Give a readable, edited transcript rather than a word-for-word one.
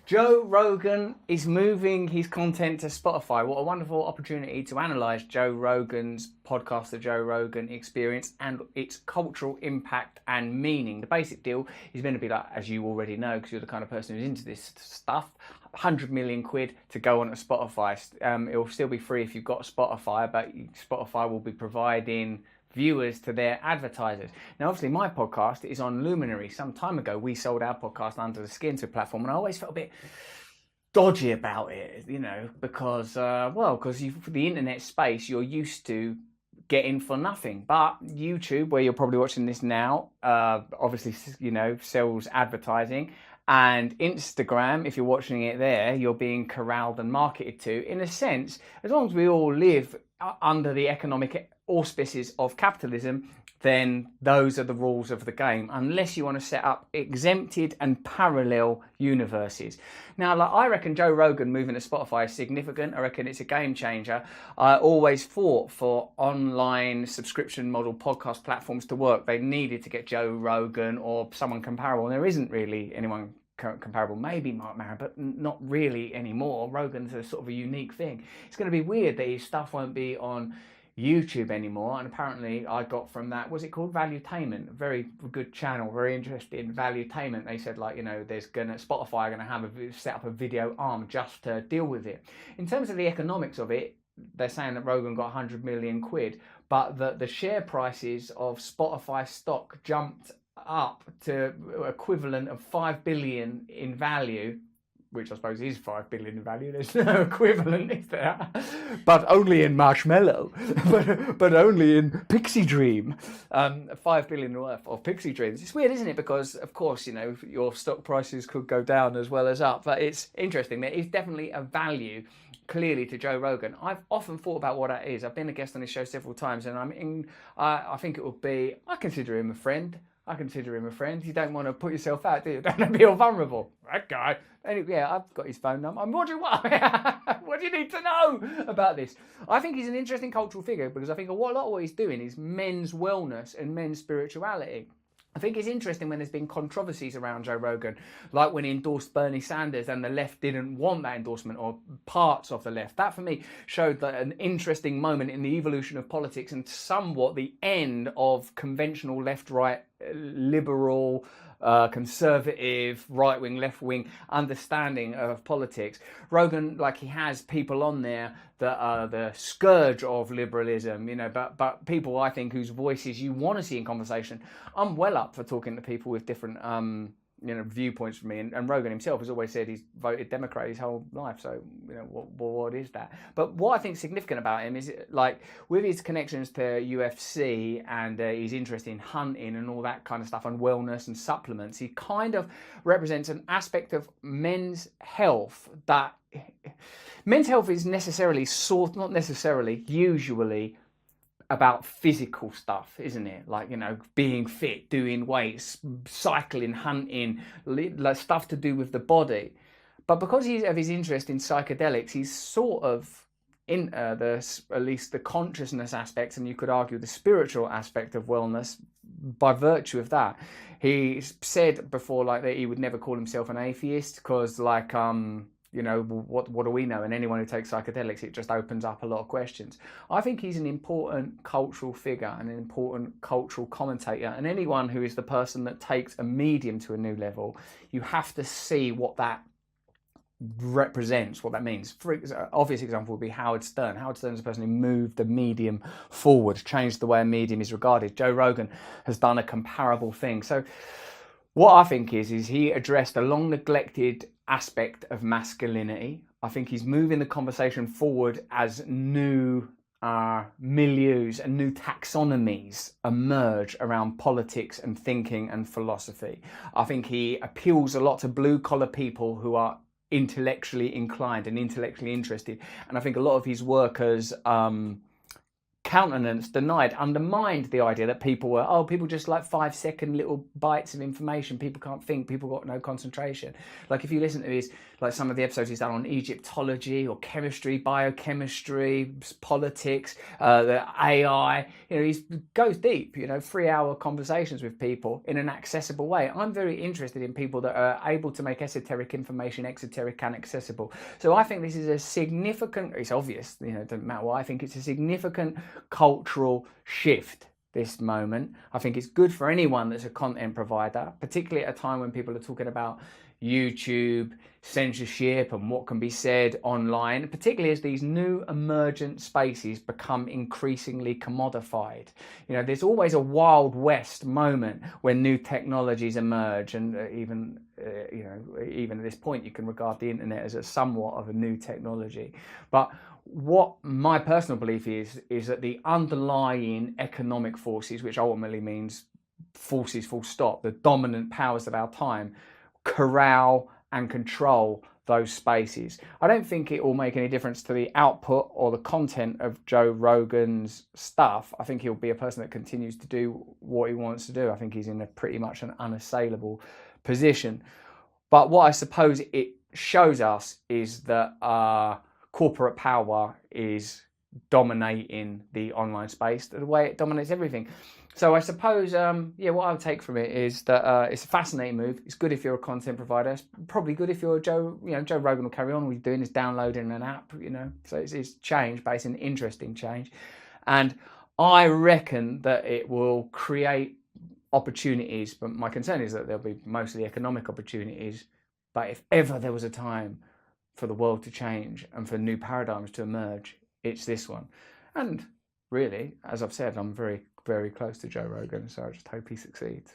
Joe Rogan is moving his content to Spotify. What a wonderful opportunity to analyse Joe Rogan's podcast, The Joe Rogan Experience, and its cultural impact and meaning. The basic deal is going to be like, as you already know, because you're the kind of person who's into this stuff, 100 million quid to go on to Spotify. It will still be free if you've got Spotify, but Spotify will be providing viewers to their advertisers. Now, obviously, my podcast is on Luminary. Some time ago, we sold our podcast Under the Skin to a platform, and I always felt a bit dodgy about it, you know, because, because for the internet space, you're used to getting for nothing. But YouTube, where you're probably watching this now, obviously, you know, sells advertising. And Instagram, if you're watching it there, you're being corralled and marketed to. In a sense, as long as we all live under the economic auspices of capitalism, then those are the rules of the game, unless you want to set up exempted and parallel universes. Now, like, I reckon Joe Rogan moving to Spotify is significant. I reckon it's a game changer. I always fought for online subscription model podcast platforms to work. They needed to get Joe Rogan or someone comparable, and there isn't really anyone comparable. Maybe Mark Maron, but not really anymore. Rogan's a sort of a unique thing. It's going to be weird that his stuff won't be on YouTube anymore, and apparently I got from that, was it called Valuetainment? A very good channel, very interesting. Valuetainment, they said, like, you know, Spotify are gonna have set up a video arm just to deal with it. In terms of the economics of it, they're saying that Rogan got 100 million quid, but the share prices of Spotify stock jumped up to equivalent of 5 billion in value, which I suppose is 5 billion in value. There's no equivalent, is there? But only in marshmallow, but only in Pixie Dream. 5 billion worth of Pixie Dreams. It's weird, isn't it? Because, of course, you know, your stock prices could go down as well as up. But it's interesting. There is definitely a value, clearly, to Joe Rogan. I've often thought about what that is. I've been a guest on his show several times, and I think it would be, I consider him a friend. You don't want to put yourself out, do you? Don't want to be all vulnerable. That guy. Anyway, yeah, I've got his phone number. I'm wondering what do you need to know about this? I think he's an interesting cultural figure because I think a lot of what he's doing is men's wellness and men's spirituality. I think it's interesting when there's been controversies around Joe Rogan, like when he endorsed Bernie Sanders and the left didn't want that endorsement, or parts of the left. That, for me, showed that an interesting moment in the evolution of politics and somewhat the end of conventional left-right, liberal, conservative, right-wing, left-wing understanding of politics. Rogan, like, he has people on there that are the scourge of liberalism, you know, but people, I think, whose voices you want to see in conversation. I'm well up for talking to people with different viewpoints from me, and Rogan himself has always said he's voted Democrat his whole life, so, you know, what is that? But what I think is significant about him is, like, with his connections to UFC and his interest in hunting and all that kind of stuff, and wellness and supplements, he kind of represents an aspect of men's health that men's health is usually about physical stuff, isn't it? Like, you know, being fit, doing weights, cycling, hunting, like stuff to do with the body. But because he's of his interest in psychedelics, he's sort of in at least the consciousness aspects, and you could argue the spiritual aspect of wellness by virtue of that. He said before, like, that he would never call himself an atheist because, like, you know, what do we know? And anyone who takes psychedelics, it just opens up a lot of questions. I think he's an important cultural figure and an important cultural commentator. And anyone who is the person that takes a medium to a new level, you have to see what that represents, what that means. For an obvious example would be Howard Stern. Howard Stern is the person who moved the medium forward, changed the way a medium is regarded. Joe Rogan has done a comparable thing. So what I think is he addressed a long neglected aspect of masculinity. I think he's moving the conversation forward as new milieus and new taxonomies emerge around politics and thinking and philosophy. I think he appeals a lot to blue collar people who are intellectually inclined and intellectually interested. And I think a lot of his work has countenanced, denied, undermined the idea that people were, oh, people just like 5-second little bites of information. People can't think, people got no concentration. Like if you listen to these, like some of the episodes he's done on Egyptology or chemistry, biochemistry, politics, the AI, you know, he goes deep, you know, 3-hour conversations with people in an accessible way. I'm very interested in people that are able to make esoteric information exoteric and accessible. So I think this is a significant, it's obvious, you know, it doesn't matter what, I think it's a significant cultural shift, this moment. I think it's good for anyone that's a content provider, particularly at a time when people are talking about YouTube, censorship and what can be said online, particularly as these new emergent spaces become increasingly commodified. You know, there's always a Wild West moment when new technologies emerge, and even at this point you can regard the internet as a somewhat of a new technology. But what my personal belief is that the underlying economic forces, which ultimately means forces full stop, the dominant powers of our time, corral and control those spaces. I don't think it will make any difference to the output or the content of Joe Rogan's stuff. I think he'll be a person that continues to do what he wants to do. I think he's in a pretty much an unassailable position. But what I suppose it shows us is that corporate power is dominating the online space the way it dominates everything. So I suppose, what I would take from it is that it's a fascinating move. It's good if you're a content provider. It's probably good if you're Joe Rogan will carry on. What he's doing is downloading an app, you know. So it's change, but it's an interesting change. And I reckon that it will create opportunities, but my concern is that there'll be mostly economic opportunities. But if ever there was a time for the world to change and for new paradigms to emerge, it's this one. And really, as I've said, I'm very, very close to Joe Rogan, so I just hope he succeeds.